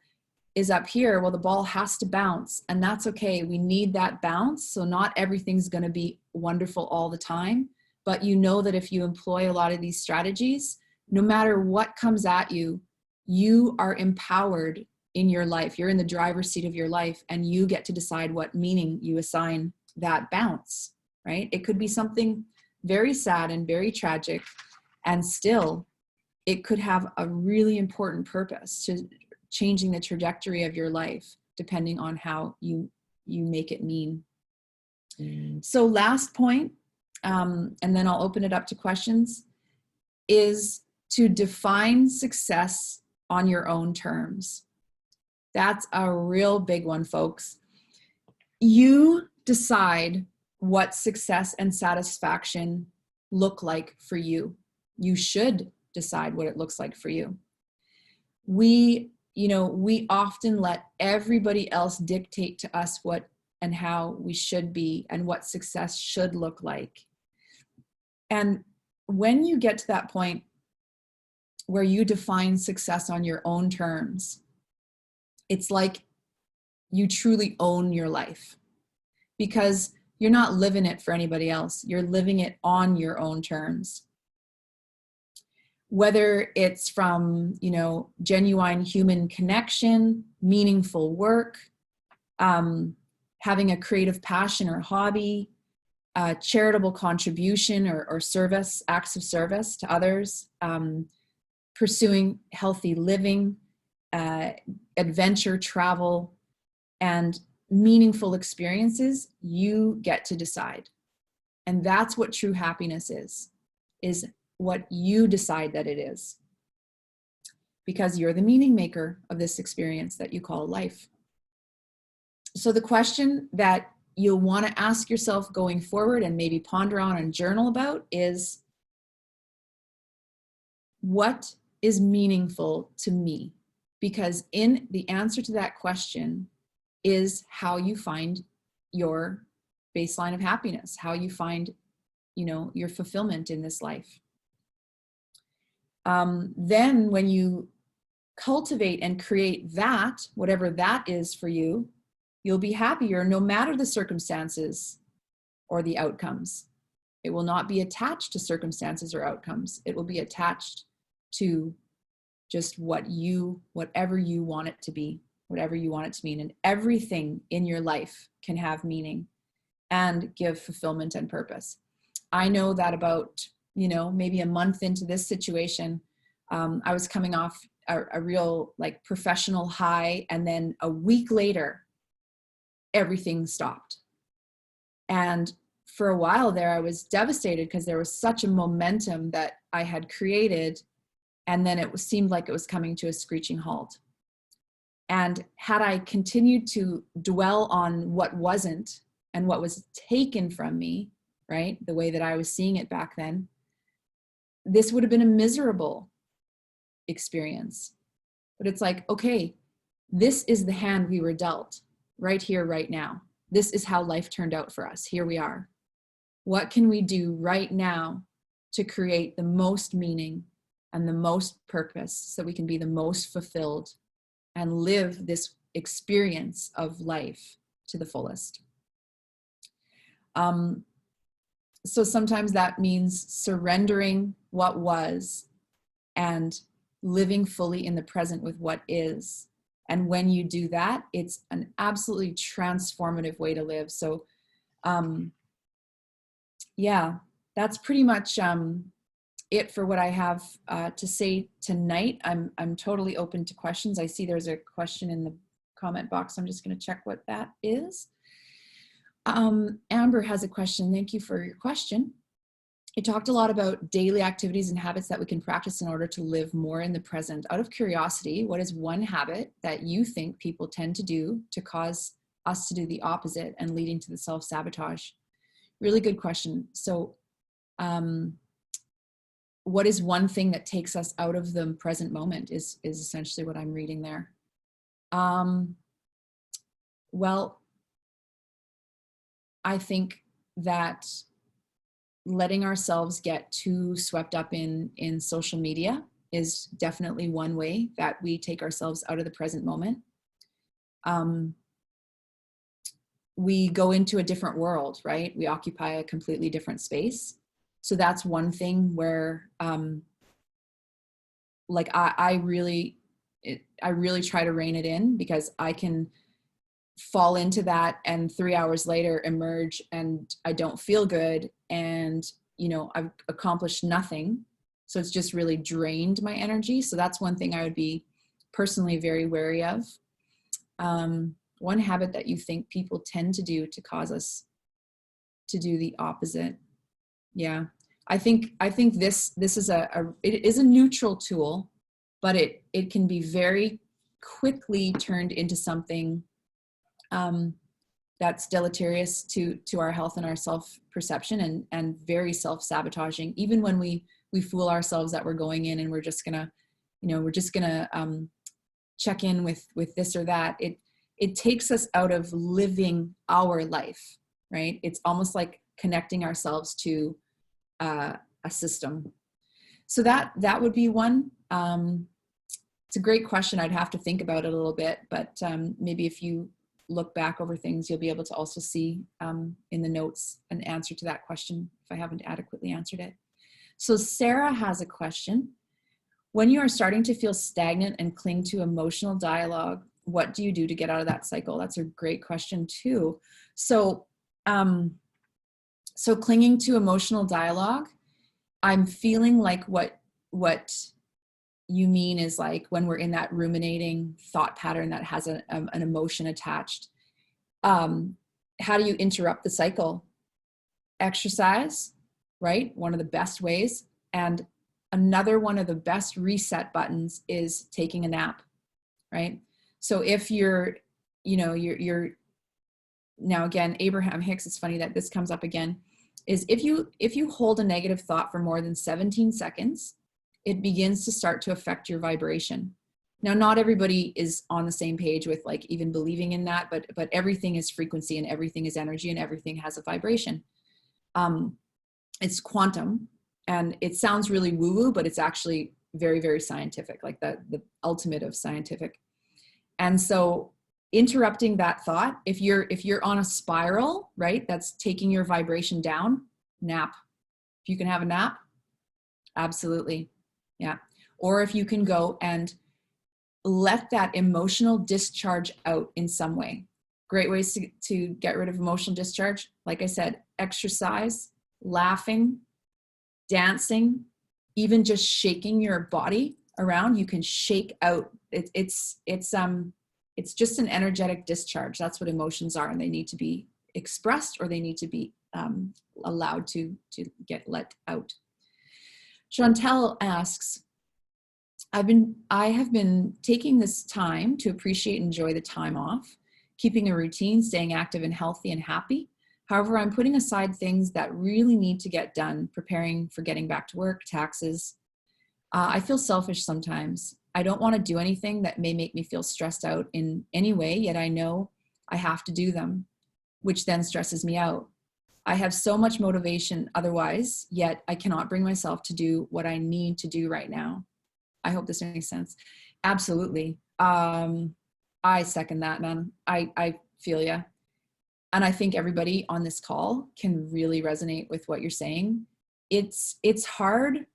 is up here. Well, the ball has to bounce, and that's okay. We need that bounce. So not everything's going to be wonderful all the time, but you know that if you employ a lot of these strategies, no matter what comes at you, you are empowered in your life. You're in the driver's seat of your life, and you get to decide what meaning you assign that bounce, right? It could be something very sad and very tragic, and still it could have a really important purpose to changing the trajectory of your life, depending on how you make it mean. So last point, and then I'll open it up to questions, is to define success on your own terms. That's a real big one, folks. You decide what success and satisfaction look like for you. You should decide what it looks like for you. We often let everybody else dictate to us what and how we should be and what success should look like. And when you get to that point where you define success on your own terms, it's like you truly own your life, because you're not living it for anybody else. You're living it on your own terms. Whether it's from, genuine human connection, meaningful work, having a creative passion or hobby, charitable contribution or service, acts of service to others, pursuing healthy living, adventure, travel, and meaningful experiences, you get to decide. And that's what true happiness is what you decide that it is, because you're the meaning maker of this experience that you call life. So the question that you'll want to ask yourself going forward and maybe ponder on and journal about is, what is meaningful to me? Because in the answer to that question is how you find your baseline of happiness, how you find, your fulfillment in this life. Then when you cultivate and create that, whatever that is for you, you'll be happier no matter the circumstances or the outcomes. It will not be attached to circumstances or outcomes. It will be attached to just whatever you want it to be, whatever you want it to mean. And everything in your life can have meaning and give fulfillment and purpose. I know that about, maybe a month into this situation, I was coming off a real professional high. And then a week later, everything stopped. And for a while there, I was devastated because there was such a momentum that I had created, and then seemed like it was coming to a screeching halt. And had I continued to dwell on what wasn't and what was taken from me, right, the way that I was seeing it back then, this would have been a miserable experience. But it's like, okay, this is the hand we were dealt right here, right now. This is how life turned out for us. Here we are. What can we do right now to create the most meaning and the most purpose so we can be the most fulfilled and live this experience of life to the fullest? So sometimes that means surrendering what was and living fully in the present with what is. And when you do that, it's an absolutely transformative way to live. So yeah, that's pretty much it for what I have to say tonight. I'm totally open to questions. I see there's a question in the comment box. I'm just going to check what that is. Amber has a question. Thank you for your question. You talked a lot about daily activities and habits that we can practice in order to live more in the present. Out of curiosity, what is one habit that you think people tend to do to cause us to do the opposite and leading to the self-sabotage? Really good question. So what is one thing that takes us out of the present moment is essentially what I'm reading there. Well, I think that letting ourselves get too swept up in social media is definitely one way that we take ourselves out of the present moment. We go into a different world, right? We occupy a completely different space. So that's one thing where, like I really try to rein it in, because I can fall into that and 3 hours later emerge and I don't feel good, and you know, I've accomplished nothing. So it's just really drained my energy. So that's one thing I would be personally very wary of. One habit that you think people tend to do to cause us to do the opposite. Yeah, I think this is it is a neutral tool, but it can be very quickly turned into something that's deleterious to our health and our self-perception, and very self-sabotaging. Even when we fool ourselves that we're going in and we're just gonna check in with this or that, it takes us out of living our life, right? It's almost like connecting ourselves to a system. So that would be one. It's a great question. I'd have to think about it a little bit, but maybe if you look back over things, you'll be able to also see in the notes an answer to that question if I haven't adequately answered it. So Sarah has a question. When you are starting to feel stagnant and cling to emotional dialogue, what do you do to get out of that cycle? That's a great question too. So, so clinging to emotional dialogue, I'm feeling like what you mean is like when we're in that ruminating thought pattern that has an emotion attached. How do you interrupt the cycle? Exercise, right? One of the best ways. And another one of the best reset buttons is taking a nap, right? So if you're now again, Abraham Hicks, it's funny that this comes up again, is if you hold a negative thought for more than 17 seconds, it begins to start to affect your vibration. Now, not everybody is on the same page with like even believing in that, but everything is frequency and everything is energy and everything has a vibration. It's quantum, and it sounds really woo-woo, but it's actually very, very scientific, like the ultimate of scientific. And so interrupting that thought, if you're on a spiral, right, that's taking your vibration down, nap. If you can have a nap, absolutely. Yeah. Or if you can go and let that emotional discharge out in some way. Great ways to get rid of emotional discharge. Like I said, exercise, laughing, dancing, even just shaking your body around. You can shake out. It's just an energetic discharge. That's what emotions are, and they need to be expressed or they need to be allowed to get let out. Chantel asks, I have been taking this time to appreciate and enjoy the time off, keeping a routine, staying active and healthy and happy. However, I'm putting aside things that really need to get done, preparing for getting back to work, taxes. I feel selfish sometimes. I don't want to do anything that may make me feel stressed out in any way, yet I know I have to do them, which then stresses me out. I have so much motivation otherwise, yet I cannot bring myself to do what I need to do right now. I hope this makes sense. Absolutely. I second that, man. I feel ya. And I think everybody on this call can really resonate with what you're saying. It's hard.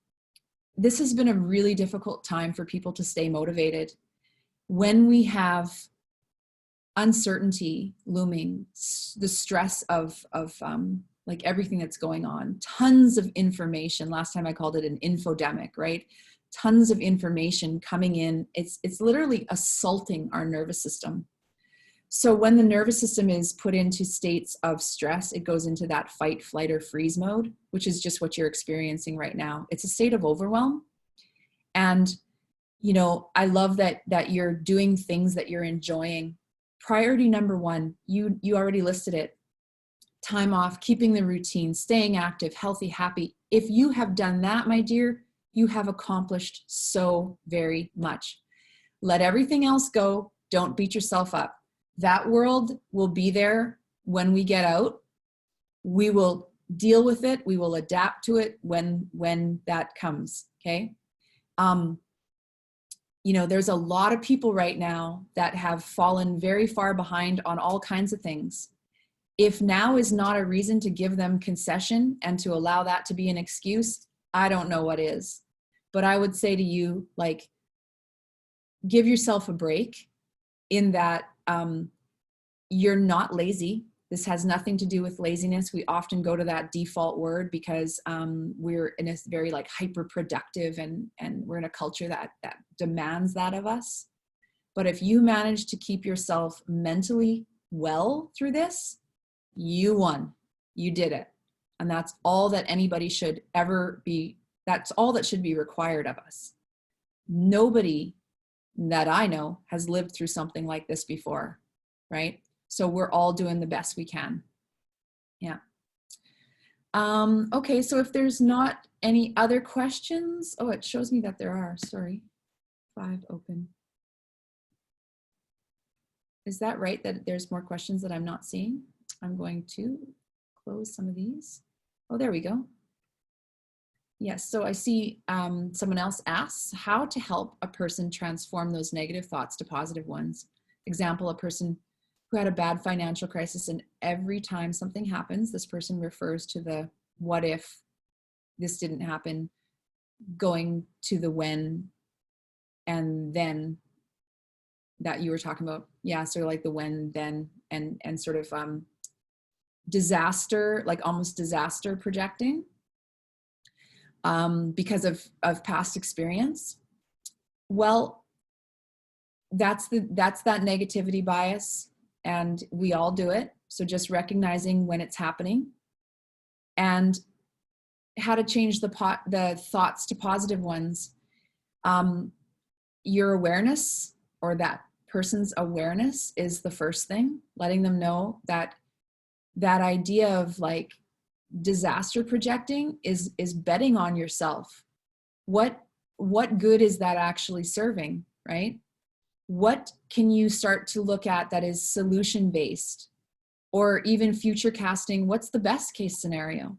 This has been a really difficult time for people to stay motivated when we have uncertainty looming, the stress of like everything that's going on, tons of information. Last time I called it an infodemic, right? Tons of information coming in. It's literally assaulting our nervous system. So when the nervous system is put into states of stress, it goes into that fight, flight, or freeze mode, which is just what you're experiencing right now. It's a state of overwhelm. And, you know, I love that you're doing things that you're enjoying. Priority number one, you already listed it. Time off, keeping the routine, staying active, healthy, happy. If you have done that, my dear, you have accomplished so very much. Let everything else go. Don't beat yourself up. That world will be there when we get out. We will deal with it. We will adapt to it when that comes, okay? You know, there's a lot of people right now that have fallen very far behind on all kinds of things. If now is not a reason to give them concession and to allow that to be an excuse, I don't know what is. But I would say to you, like, give yourself a break in that you're not lazy. This has nothing to do with laziness. We often go to that default word because we're in a very like hyper productive and we're in a culture that demands that of us. But if you manage to keep yourself mentally well through this, you won. You did it. And that's all that anybody should ever be. That's all that should be required of us. Nobody that I know has lived through something like this before, right? So we're all doing the best we can. Yeah. Okay, so if there's not any other questions, oh, it shows me that there are, sorry, 5 open. Is that right that there's more questions that I'm not seeing? I'm going to close some of these. Oh, there we go. Yes, so I see someone else asks how to help a person transform those negative thoughts to positive ones. Example, a person who had a bad financial crisis, and every time something happens, this person refers to the what if this didn't happen, going to the when and then that you were talking about. Yeah, so like the when, then, and sort of disaster, like almost disaster projecting because of past experience. Well, that's that negativity bias. And we all do it. So just recognizing when it's happening and how to change the thoughts to positive ones. Your awareness, or that person's awareness, is the first thing. Letting them know that that idea of like disaster projecting is betting on yourself. What good is that actually serving, right? What can you start to look at that is solution based, or even future casting? What's the best case scenario,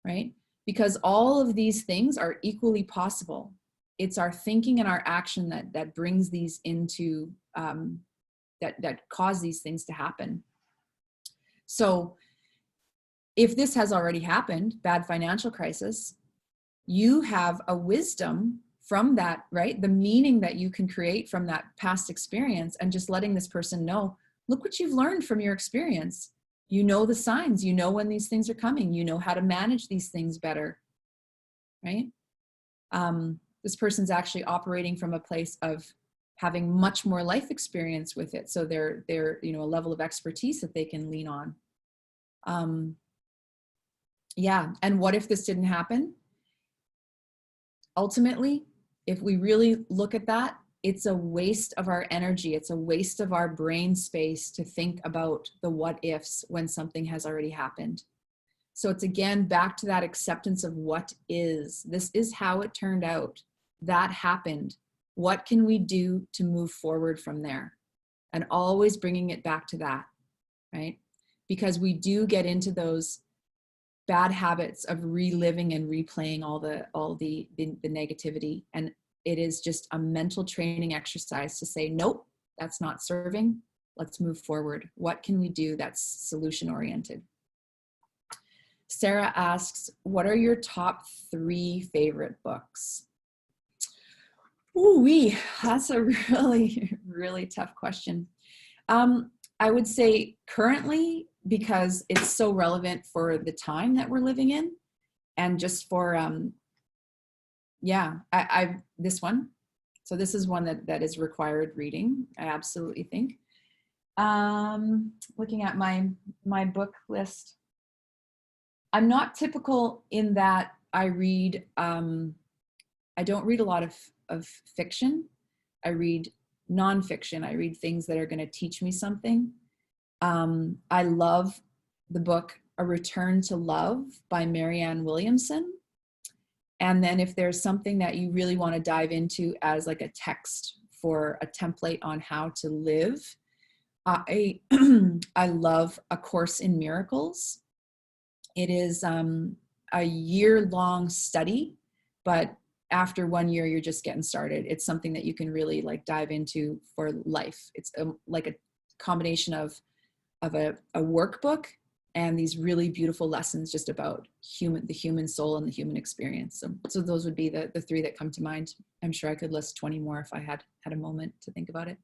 right? Because all of these things are equally possible. It's our thinking and our action that brings these into, that cause these things to happen. So if this has already happened, bad financial crisis, you have a wisdom from that, right? The meaning that you can create from that past experience, and just letting this person know, look what you've learned from your experience. You know the signs, you know when these things are coming, you know how to manage these things better, right? This person's actually operating from a place of having much more life experience with it. So they're you know, a level of expertise that they can lean on. Yeah. And what if this didn't happen? Ultimately, if we really look at that, it's a waste of our energy. It's a waste of our brain space to think about the what ifs when something has already happened. So it's again back to that acceptance of what is. This is how it turned out. That happened. What can we do to move forward from there? And always bringing it back to that, right? Because we do get into those bad habits of reliving and replaying all the negativity, and it is just a mental training exercise to say, nope, that's not serving. Let's move forward. What can we do that's solution oriented? Sarah asks, what are your top 3 favorite books? Ooh, that's a really, really tough question. I would say currently, because it's so relevant for the time that we're living in, and just for, I this one. So this is one that is required reading, I absolutely think. Looking at my book list, I'm not typical in that I read, I don't read a lot of fiction. I read nonfiction. I read things that are going to teach me something. I love the book A Return to Love by Marianne Williamson. And then if there's something that you really want to dive into as like a text for a template on how to live, I I love A Course in Miracles. It is a year-long study, but after 1 year, you're just getting started. It's something that you can really like dive into for life. It's like a combination of a workbook and these really beautiful lessons just about the human soul and the human experience. So those would be the 3 that come to mind. I'm sure I could list 20 more if I had a moment to think about it.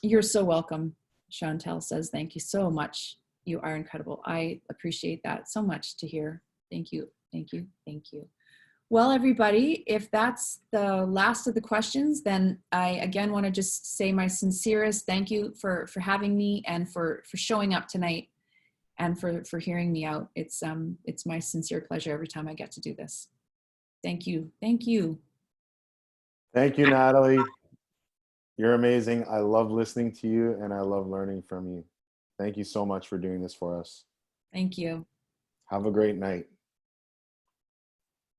You're so welcome. Chantel says, thank you so much. You are incredible. I appreciate that so much to hear. Thank you. Thank you. Thank you. Well, everybody, if that's the last of the questions, then I again want to just say my sincerest thank you for having me and for showing up tonight and for hearing me out. It's my sincere pleasure every time I get to do this. Thank you. Thank you. Thank you, Natalie. You're amazing. I love listening to you and I love learning from you. Thank you so much for doing this for us. Thank you. Have a great night.